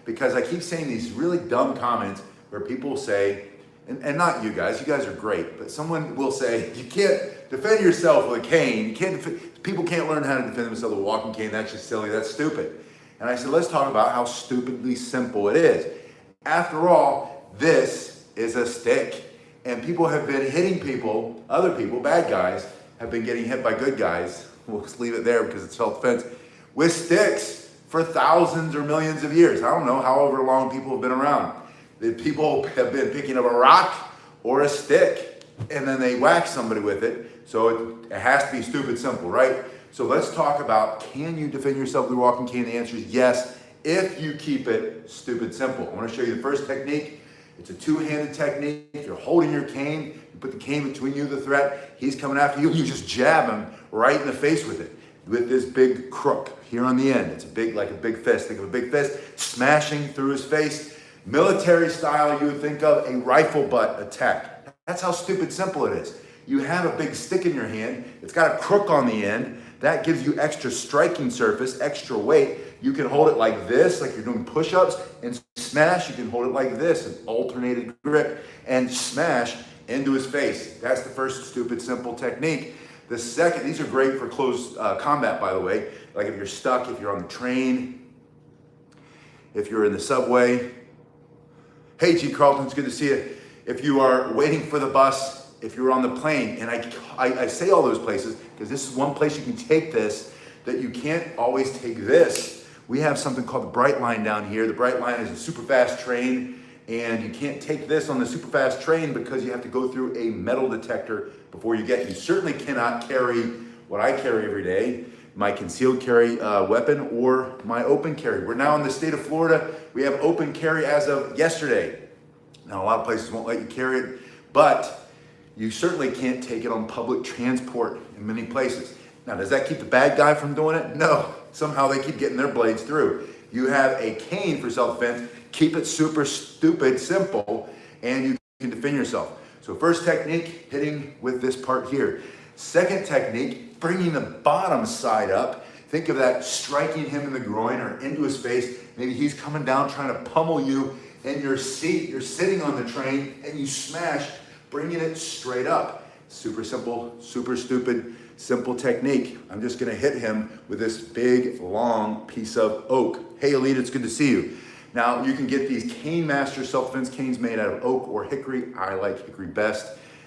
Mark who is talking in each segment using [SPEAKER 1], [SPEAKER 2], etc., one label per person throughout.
[SPEAKER 1] because I keep saying these really dumb comments where people say, and not you guys are great, but someone will say, you can't defend yourself with a cane. People can't learn how to defend themselves with a walking cane. That's just silly, that's stupid. And I said, let's talk about how stupidly simple it is. After all, this is a stick. And people have been hitting people, other people, bad guys, have been getting hit by good guys. We'll just leave it there because it's self-defense, with sticks for thousands or millions of years. I don't know, however long people have been around. The people have been picking up a rock or a stick and then they whack somebody with it. So it has to be stupid simple, right? So let's talk about, can you defend yourself with a walking cane? The answer is yes, if you keep it stupid simple. I want to show you the first technique. It's a two-handed technique. You're holding your cane, you put the cane between you and the threat. He's coming after you, you just jab him right in the face with it, with this big crook here on the end. It's like a big fist. Think of a big fist smashing through his face. Military style, you would think of a rifle butt attack. That's how stupid simple it is. You have a big stick in your hand. It's got a crook on the end. That gives you extra striking surface, extra weight. You can hold it like this, like you're doing push-ups, and smash. You can hold it like this, an alternated grip, and smash into his face. That's the first stupid simple technique. The second, these are great for close combat, by the way. Like if you're stuck, if you're on the train, if you're in the subway. Hey, G. Carlton, it's good to see you. If you are waiting for the bus, if you're on the plane, and I say all those places because this is one place you can take this that you can't always take this. We have something called the Bright Line down here. The Bright Line is a super fast train, and you can't take this on the super fast train because you have to go through a metal detector before you get. You certainly cannot carry what I carry every day, my concealed carry weapon or my open carry. We're now in the state of Florida. We have open carry as of yesterday. Now, a lot of places won't let you carry it, but you certainly can't take it on public transport in many places. Now, does that keep the bad guy from doing it? No. Somehow they keep getting their blades through. You have a cane for self-defense. Keep it super stupid simple, and you can defend yourself. So first technique, hitting with this part here. Second technique, bringing the bottom side up. Think of that striking him in the groin or into his face. Maybe he's coming down trying to pummel you in your seat. You're sitting on the train and you smash, bringing it straight up. Super simple, super stupid, simple technique. I'm just gonna hit him with this big, long piece of oak. Hey, Elite, it's good to see you. Now, you can get these Cane Master self-defense canes made out of oak or hickory. I like hickory best.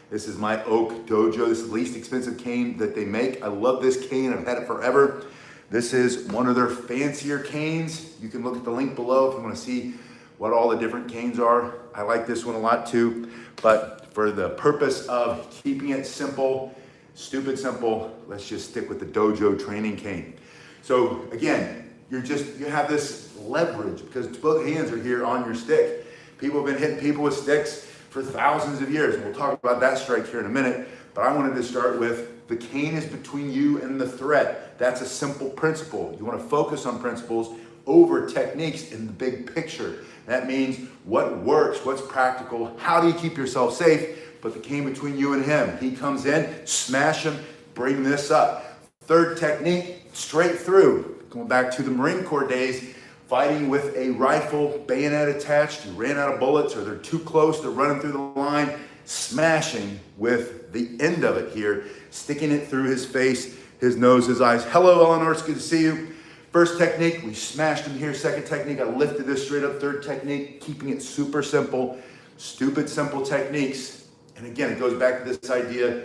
[SPEAKER 1] This is my oak dojo. This is the least expensive cane that they make. I love this cane. I've had it forever. This is one of their fancier canes. You can look at the link below if you want to see what all the different canes are. I like this one a lot too, but for the purpose of keeping it simple, stupid simple, let's just stick with the dojo training cane. So again, you have this leverage because both hands are here on your stick. People have been hitting people with sticks for thousands of years. And we'll talk about that strike here in a minute, but I wanted to start with the cane is between you and the threat. That's a simple principle. You want to focus on principles over techniques in the big picture. That means what works, what's practical, how do you keep yourself safe? Put the cane between you and him. He comes in, smash him, bring this up. Third technique, straight through. Going back to the Marine Corps days, fighting with a rifle, bayonet attached, you ran out of bullets or they're too close, they're running through the line, smashing with the end of it here, sticking it through his face, his nose, his eyes. Hello, Eleanor, it's good to see you. First technique, we smashed him here. Second technique, I lifted this straight up. Third technique, keeping it super simple, stupid simple techniques. And again, it goes back to this idea.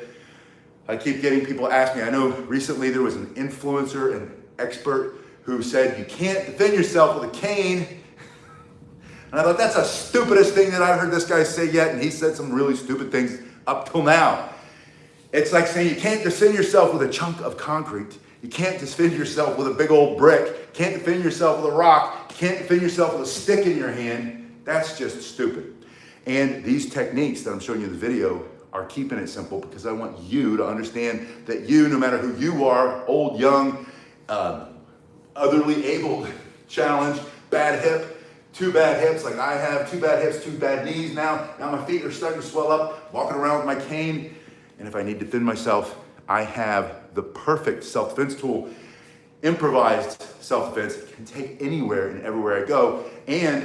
[SPEAKER 1] I keep getting people ask me, I know recently there was an influencer, an expert who said, you can't defend yourself with a cane. And I thought, that's the stupidest thing that I've heard this guy say yet. And he said some really stupid things up till now. It's like saying you can't defend yourself with a chunk of concrete. You can't defend yourself with a big old brick. You can't defend yourself with a rock. You can't defend yourself with a stick in your hand. That's just stupid. And these techniques that I'm showing you in the video are keeping it simple because I want you to understand that you, no matter who you are, old, young, otherly abled, challenged, bad hip, two bad hips like I have, two bad hips, two bad knees now. Now my feet are starting to swell up, walking around with my cane. And if I need to defend myself, I have the perfect self-defense tool. improvised self-defense. It can take anywhere and everywhere I go. And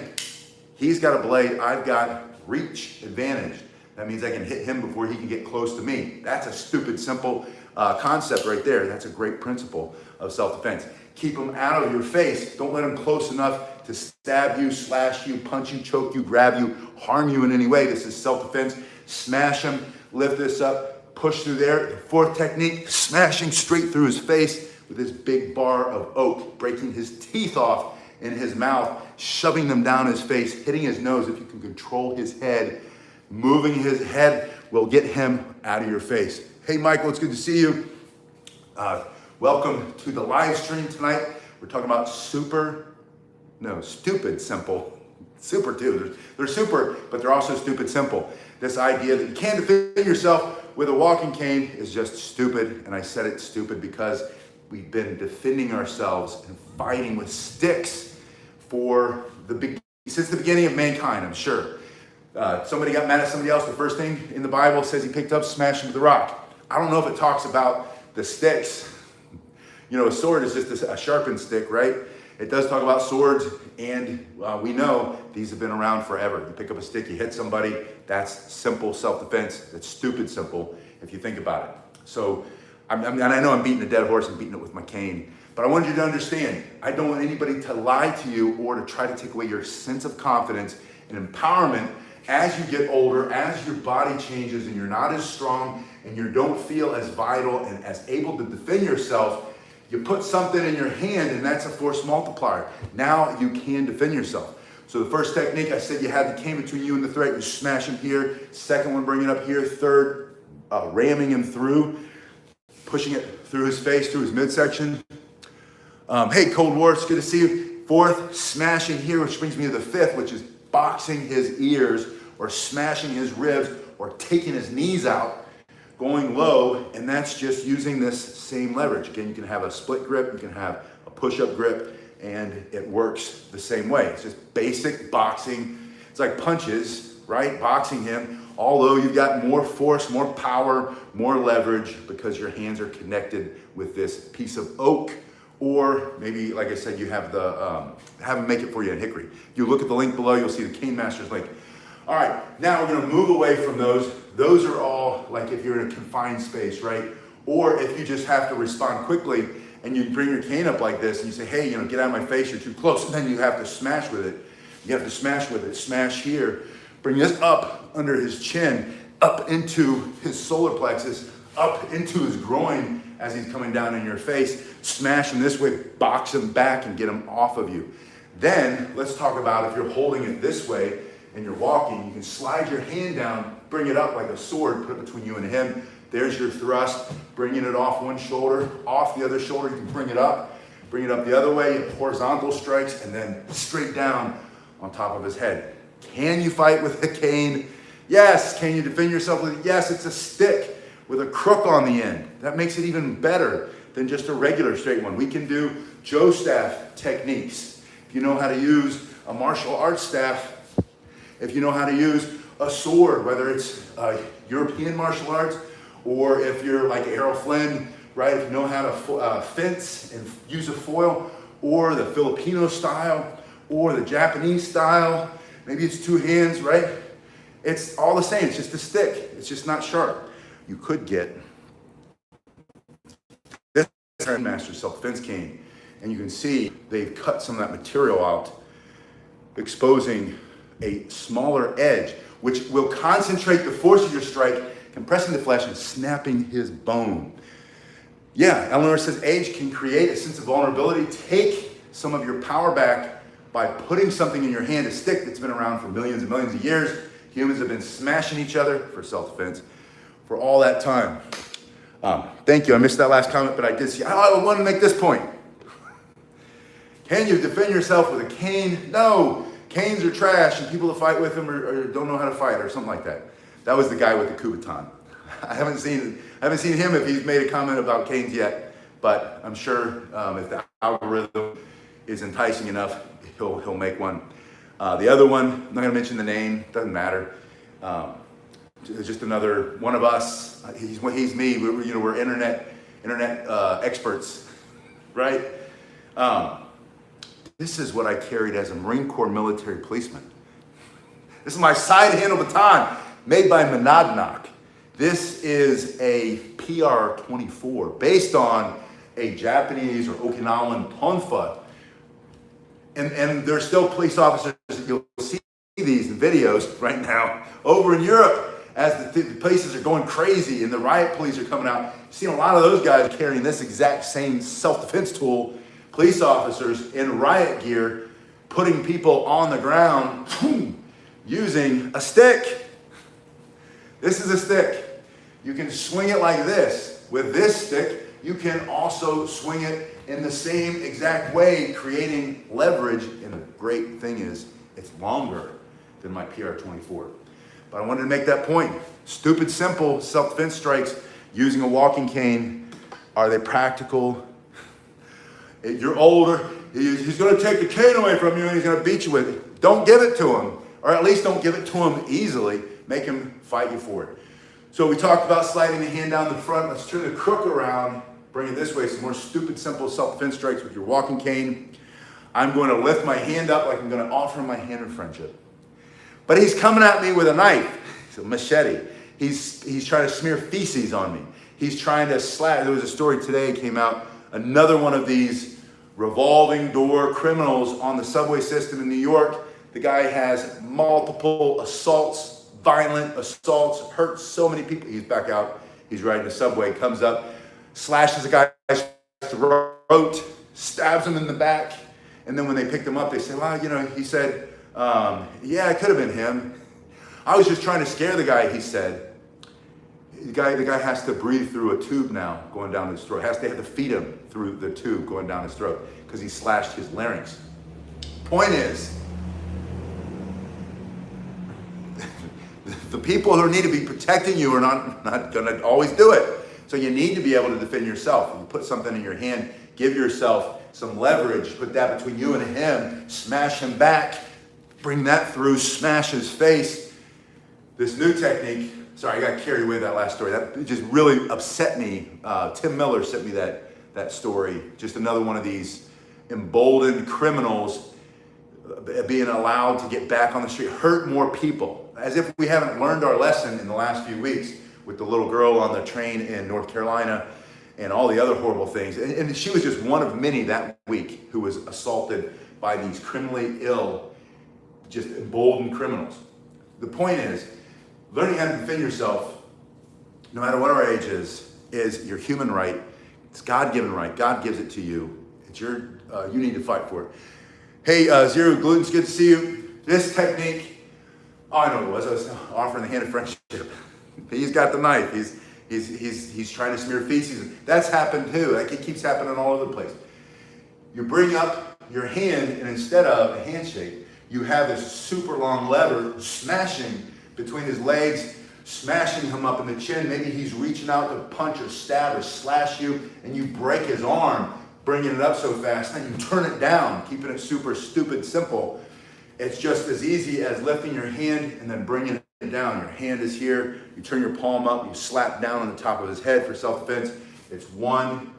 [SPEAKER 1] he's got a blade, I've got reach advantage. That means I can hit him before he can get close to me. That's a stupid, simple concept right there. That's a great principle of self-defense. Keep him out of your face. Don't let him close enough to stab you, slash you, punch you, choke you, grab you, harm you in any way. This is self-defense. Smash him, lift this up, push through there. The fourth technique, smashing straight through his face with this big bar of oak, breaking his teeth off in his mouth, shoving them down his face, hitting his nose. If you can control his head, moving his head will get him out of your face. Hey, Michael, it's good to see you. Welcome to the live stream tonight. We're talking about stupid simple. Super too. They're super, but they're also stupid simple. This idea that you can't defend yourself with a walking cane is just stupid. And I said it's stupid because we've been defending ourselves and fighting with sticks since the beginning of mankind, I'm sure. Somebody got mad at somebody else. The first thing in the Bible says he picked up, smashed him with a rock. I don't know if it talks about the sticks. You know, a sword is just a sharpened stick, right? It does talk about swords, and we know these have been around forever. You pick up a stick, you hit somebody, that's simple self-defense. That's stupid simple if you think about it. So, and I know I'm beating a dead horse and beating it with my cane, but I want you to understand, I don't want anybody to lie to you or to try to take away your sense of confidence and empowerment as you get older, as your body changes and you're not as strong and you don't feel as vital and as able to defend yourself. You put something in your hand and that's a force multiplier. Now you can defend yourself. So the first technique, I said you had the cane between you and the threat, you smash him here. Second one, bring it up here. Third, ramming him through, pushing it through his face, through his midsection. Hey, Cold War, it's good to see you. Fourth, smashing here, which brings me to the fifth, which is boxing his ears or smashing his ribs or taking his knees out, going low, and that's just using this same leverage. Again, you can have a split grip, you can have a push-up grip, and it works the same way. It's just basic boxing. It's like punches, right? Boxing him, although you've got more force, more power, more leverage because your hands are connected with this piece of oak, or maybe, like I said, you have have them make it for you in hickory. You look at the link below, you'll see the Cane Masters link. All right, now we're gonna move away from those. Those are all like if you're in a confined space, right? Or if you just have to respond quickly and you bring your cane up like this and you say, hey, get out of my face, you're too close. And then you have to smash with it. You have to smash with it, smash here. Bring this up under his chin, up into his solar plexus, up into his groin as he's coming down in your face. Smash him this way, box him back and get him off of you. Then let's talk about if you're holding it this way and you're walking, you can slide your hand down, bring it up like a sword, put it between you and him. There's your thrust, bringing it off one shoulder, off the other shoulder, you can bring it up the other way, horizontal strikes, and then straight down on top of his head. Can you fight with a cane? Yes. Can you defend yourself with it? Yes, it's a stick with a crook on the end. That makes it even better than just a regular straight one. We can do Joe staff techniques. If you know how to use a martial arts staff, if you know how to use a sword, whether it's European martial arts, or if you're like Errol Flynn, right? If you know how to fence and use a foil, or the Filipino style, or the Japanese style, maybe it's two hands, right? It's all the same, it's just a stick. It's just not sharp. You could get this Master Self-Defense cane, and you can see they've cut some of that material out, exposing a smaller edge, which will concentrate the force of your strike, compressing the flesh and snapping his bone. Yeah, Eleanor says age can create a sense of vulnerability. Take some of your power back by putting something in your hand, a stick that's been around for millions and millions of years. Humans have been smashing each other for self-defense for all that time. Thank you, I missed that last comment, but I did see, I want to make this point. Can you defend yourself with a cane? No. Canes are trash, and people that fight with them or don't know how to fight or something like that. That was the guy with the coup baton. I haven't seen him if he's made a comment about canes yet, but I'm sure if the algorithm is enticing enough, he'll make one. The other one, I'm not gonna mention the name, doesn't matter. It's just another one of us. He's me. We're internet experts, right? Um, this is what I carried as a Marine Corps military policeman. This is my side handle baton made by Monadnock. This is a PR-24 based on a Japanese or Okinawan tonfa. And there's still police officers that you'll see these in videos right now over in Europe as the places are going crazy and the riot police are coming out. You've seen a lot of those guys carrying this exact same self-defense tool, police officers in riot gear, putting people on the ground using a stick. This is a stick. You can swing it like this. With this stick, you can also swing it in the same exact way, creating leverage. And the great thing is, it's longer than my PR-24. But I wanted to make that point. Stupid, simple self-defense strikes using a walking cane. Are they practical? You're older. He's going to take the cane away from you and he's going to beat you with it. Don't give it to him. Or at least don't give it to him easily. Make him fight you for it. So we talked about sliding the hand down the front. Let's turn the crook around. Bring it this way. Some more stupid, simple self-defense strikes with your walking cane. I'm going to lift my hand up like I'm going to offer him my hand of friendship. But he's coming at me with a knife. It's a machete. He's trying to smear feces on me. He's trying to slap. There was a story today came out. Another one of these revolving door criminals on the subway system in New York. The guy has multiple assaults, violent assaults, hurt so many people. He's back out. He's riding the subway, comes up, slashes a guy's throat, stabs him in the back. And then when they picked him up, they said, well, you know, he said, yeah, it could have been him. I was just trying to scare the guy, he said. The guy has to breathe through a tube now going down his throat. They have to feed him through the tube going down his throat because he slashed his larynx. Point is, the people who need to be protecting you are not going to always do it. So you need to be able to defend yourself. You put something in your hand, give yourself some leverage, put that between you and him, smash him back, bring that through, smash his face. This new technique, sorry, I got carried away with that last story. That just really upset me. Tim Miller sent me that story. Just another one of these emboldened criminals being allowed to get back on the street, hurt more people, as if we haven't learned our lesson in the last few weeks with the little girl on the train in North Carolina and all the other horrible things. And she was just one of many that week who was assaulted by these criminally ill, just emboldened criminals. The point is, learning how to defend yourself, no matter what our age is your human right. It's God-given right. God gives it to you. It's your, you need to fight for it. Hey, Zero Gluten, it's good to see you. This technique, oh, I know what it was. I was offering the hand of friendship. He's got the knife. He's trying to smear feces. That's happened too. Like, it keeps happening all over the place. You bring up your hand, and instead of a handshake, you have this super long lever smashing between his legs, smashing him up in the chin. Maybe he's reaching out to punch or stab or slash you, and you break his arm, bringing it up so fast. Then you turn it down, keeping it super stupid simple. It's just as easy as lifting your hand and then bringing it down. Your hand is here. You turn your palm up. You slap down on the top of his head for self-defense. It's 1,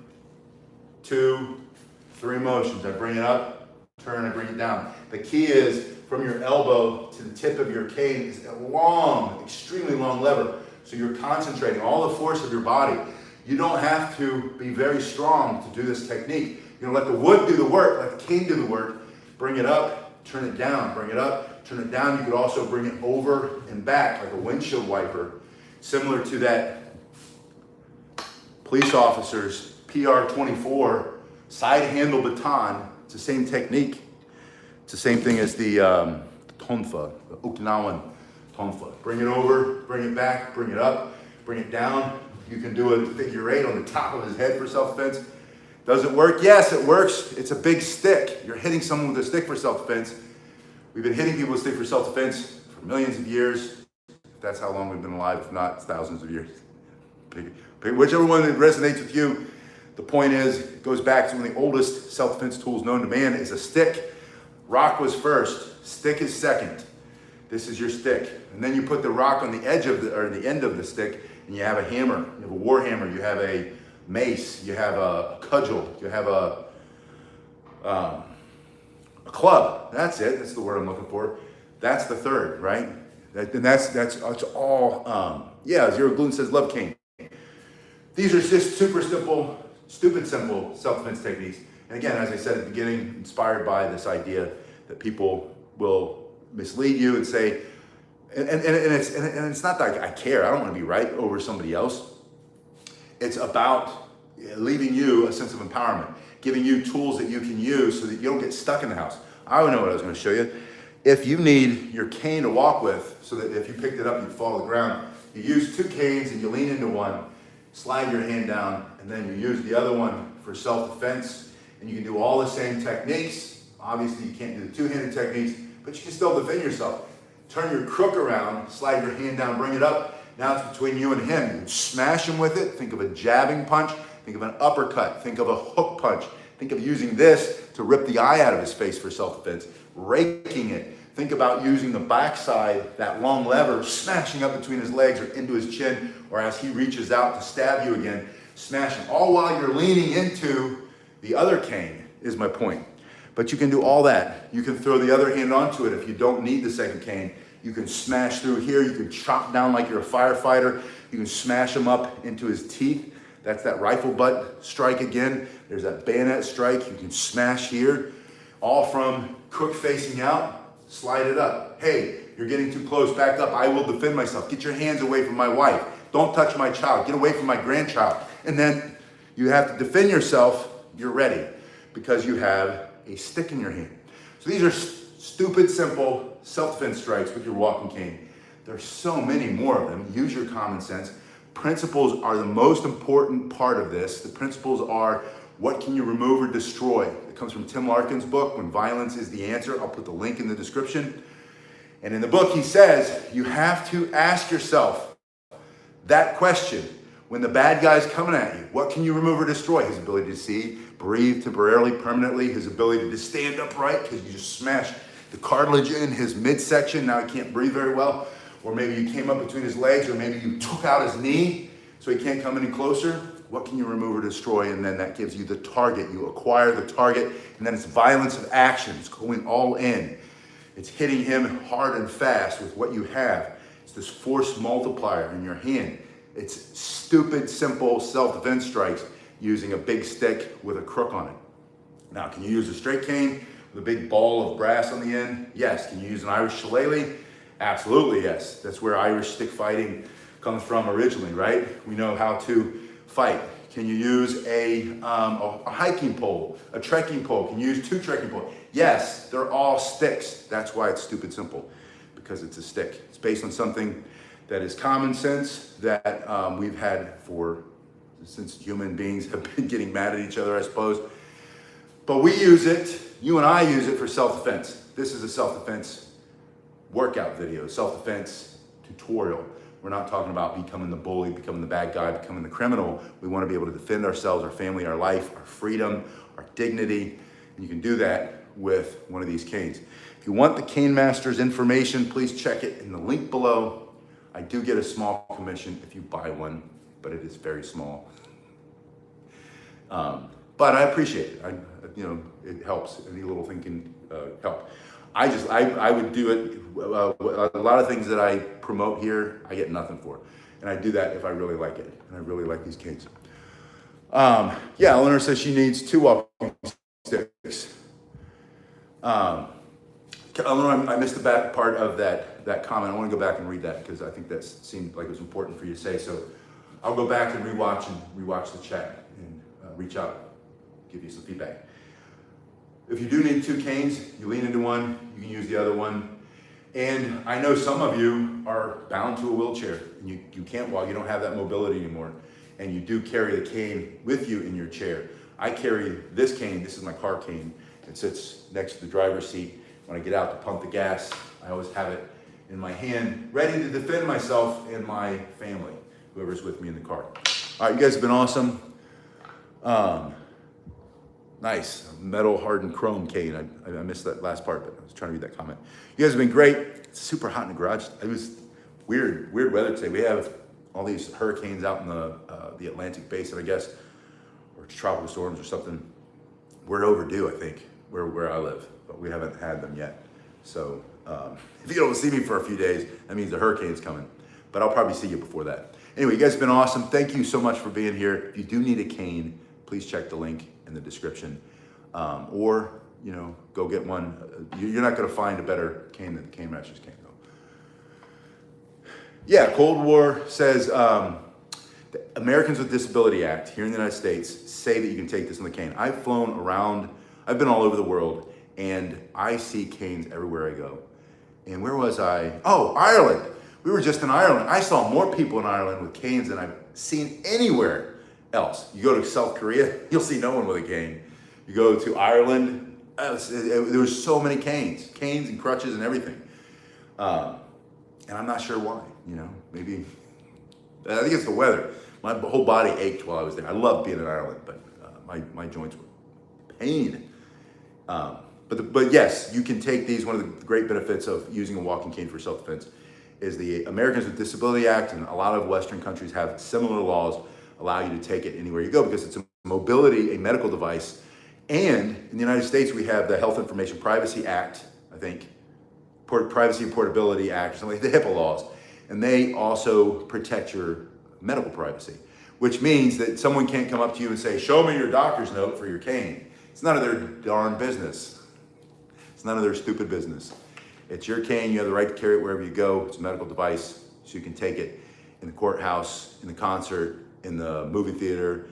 [SPEAKER 1] 2, 3 motions. I bring it up, turn, I bring it down. The key is from your elbow to the tip of your cane is a long, extremely long lever. So you're concentrating all the force of your body. You don't have to be very strong to do this technique. You're gonna let the wood do the work, let the cane do the work. Bring it up, turn it down, bring it up, turn it down. You could also bring it over and back like a windshield wiper, similar to that police officer's PR-24 side handle baton. It's the same technique. It's the same thing as the tonfa, the Okinawan tonfa. Bring it over, bring it back, bring it up, bring it down. You can do a figure 8 on the top of his head for self-defense. Does it work? Yes, it works. It's a big stick. You're hitting someone with a stick for self-defense. We've been hitting people with a stick for self-defense for millions of years. That's how long we've been alive, if not thousands of years. Pick whichever one that resonates with you. The point is, it goes back to one of the oldest self-defense tools known to man is a stick. Rock was first, stick is second. This is your stick. And then you put the rock on the edge of the end of the stick, and you have a hammer, you have a war hammer, you have a mace, you have a cudgel, you have a A club, that's it. That's the word I'm looking for. That's the third, right? And that's all. Yeah, Zero Gluten says love cane. These are just super simple, stupid simple self-defense techniques. And again, as I said at the beginning, inspired by this idea that people will mislead you and say, and it's not that I care. I don't want to be right over somebody else. It's about leaving you a sense of empowerment, giving you tools that you can use so that you don't get stuck in the house. I know what I was going to show you. If you need your cane to walk with, so that if you picked it up, you'd fall to the ground, you use two canes and you lean into one, slide your hand down, and then you use the other one for self-defense. And you can do all the same techniques. Obviously, you can't do the two-handed techniques, but you can still defend yourself. Turn your crook around, slide your hand down, bring it up. Now it's between you and him. You can smash him with it. Think of a jabbing punch. Think of an uppercut. Think of a hook punch. Think of using this to rip the eye out of his face for self-defense. Raking it. Think about using the backside, that long lever, smashing up between his legs or into his chin, or as he reaches out to stab you again, smashing. All while you're leaning into the other cane is my point. But you can do all that. You can throw the other hand onto it if you don't need the second cane. You can smash through here. You can chop down like you're a firefighter. You can smash him up into his teeth. That's that rifle butt strike again. There's that bayonet strike. You can smash here. All from crook facing out, slide it up. Hey, you're getting too close, back up. I will defend myself. Get your hands away from my wife. Don't touch my child. Get away from my grandchild. And then you have to defend yourself. You're ready because you have a stick in your hand. So these are stupid, simple self-defense strikes with your walking cane. There's so many more of them. Use your common sense. Principles are the most important part of this. The principles are, what can you remove or destroy? It comes from Tim Larkin's book, When Violence is the Answer. I'll put the link in the description. And in the book, he says, you have to ask yourself that question. When the bad guy's coming at you, what can you remove or destroy? His ability to see, breathe temporarily, permanently, his ability to stand upright because you just smashed the cartilage in his midsection. Now he can't breathe very well. Or maybe you came up between his legs, or maybe you took out his knee so he can't come any closer. What can you remove or destroy? And then that gives you the target. You acquire the target, and then it's violence of action. It's going all in. It's hitting him hard and fast with what you have. It's this force multiplier in your hand. It's stupid, simple self-defense strikes using a big stick with a crook on it. Now, can you use a straight cane with a big ball of brass on the end? Yes. Can you use an Irish shillelagh? Absolutely, yes. That's where Irish stick fighting comes from originally, right? We know how to fight. Can you use a hiking pole, a trekking pole? Can you use two trekking poles? Yes, they're all sticks. That's why it's stupid simple, because it's a stick. It's based on something that is common sense that we've had since human beings have been getting mad at each other, I suppose. But we use it, you and I use it for self-defense. This is a self-defense workout video, self-defense tutorial. We're not talking about becoming the bully, becoming the bad guy, becoming the criminal. We want to be able to defend ourselves, our family, our life, our freedom, our dignity. And you can do that with one of these canes. If you want the Cane Master's information, please check it in the link below. I do get a small commission if you buy one, but it is very small. But I appreciate it. It helps. Any little thing can help. I would do it. A lot of things that I promote here, I get nothing for. And I do that if I really like it. And I really like these canes. Yeah, Eleanor says she needs 2 walking sticks. Eleanor, I missed the back part of that comment. I want to go back and read that because I think that seemed like it was important for you to say. So I'll go back and rewatch the chat and reach out, give you some feedback. If you do need 2 canes, you lean into one, you can use the other one. And I know some of you are bound to a wheelchair and you can't walk, you don't have that mobility anymore. And you do carry the cane with you in your chair. I carry this cane, this is my car cane. It sits next to the driver's seat. When I get out to pump the gas, I always have it in my hand, ready to defend myself and my family, whoever's with me in the car. All right, you guys have been awesome. Nice, metal hardened chrome cane. I missed that last part, but I was trying to read that comment. You guys have been great. It's super hot in the garage. It was weird weather today. We have all these hurricanes out in the Atlantic basin, I guess, or tropical storms or something. We're overdue, I think. where I live, but we haven't had them yet. So if you don't see me for a few days, that means the hurricane's coming. But I'll probably see you before that. Anyway, you guys have been awesome. Thank you so much for being here. If you do need a cane, please check the link in the description. Or, go get one. You're not going to find a better cane than the Cane Masters cane, though. Yeah, Cold War says the Americans with Disability Act here in the United States say that you can take this on the cane. I've flown around. I've been all over the world, and I see canes everywhere I go. And where was I? Oh, Ireland. We were just in Ireland. I saw more people in Ireland with canes than I've seen anywhere else. You go to South Korea, you'll see no one with a cane. You go to Ireland, there were so many canes and crutches and everything. And I'm not sure why, maybe, I think it's the weather. My whole body ached while I was there. I loved being in Ireland, but my joints were pain. But yes, you can take these. One of the great benefits of using a walking cane for self-defense is the Americans with Disability Act, and a lot of Western countries have similar laws allow you to take it anywhere you go because it's a medical device. And in the United States, we have the Health Information Privacy Act, I think, Privacy and Portability Act, something like the HIPAA laws. And they also protect your medical privacy, which means that someone can't come up to you and say, show me your doctor's note for your cane. It's none of their darn business. It's none of their stupid business. It's your cane. You have the right to carry it wherever you go. It's a medical device, so you can take it in the courthouse, in the concert, in the movie theater,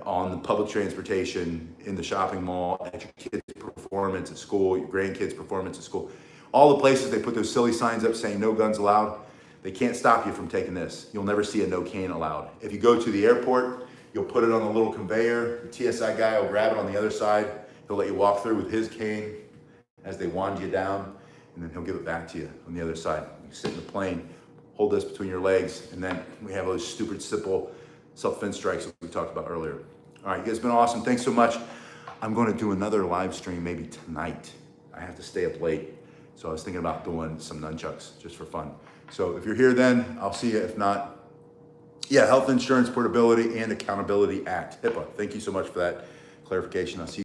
[SPEAKER 1] on the public transportation, in the shopping mall, at your kids' performance at school, your grandkids' performance at school. All the places they put those silly signs up saying no guns allowed, they can't stop you from taking this. You'll never see a no cane allowed. If you go to the airport, you'll put it on a little conveyor. The TSI guy will grab it on the other side. He'll let you walk through with his cane as they wand you down, and then he'll give it back to you on the other side. You sit in the plane, hold this between your legs, and then we have those stupid, simple self-defense strikes that we talked about earlier. All right, you guys have been awesome. Thanks so much. I'm going to do another live stream maybe tonight. I have to stay up late, so I was thinking about doing some nunchucks just for fun. So if you're here then, I'll see you. If not, yeah, Health Insurance Portability and Accountability Act, HIPAA. Thank you so much for that clarification. I'll see you.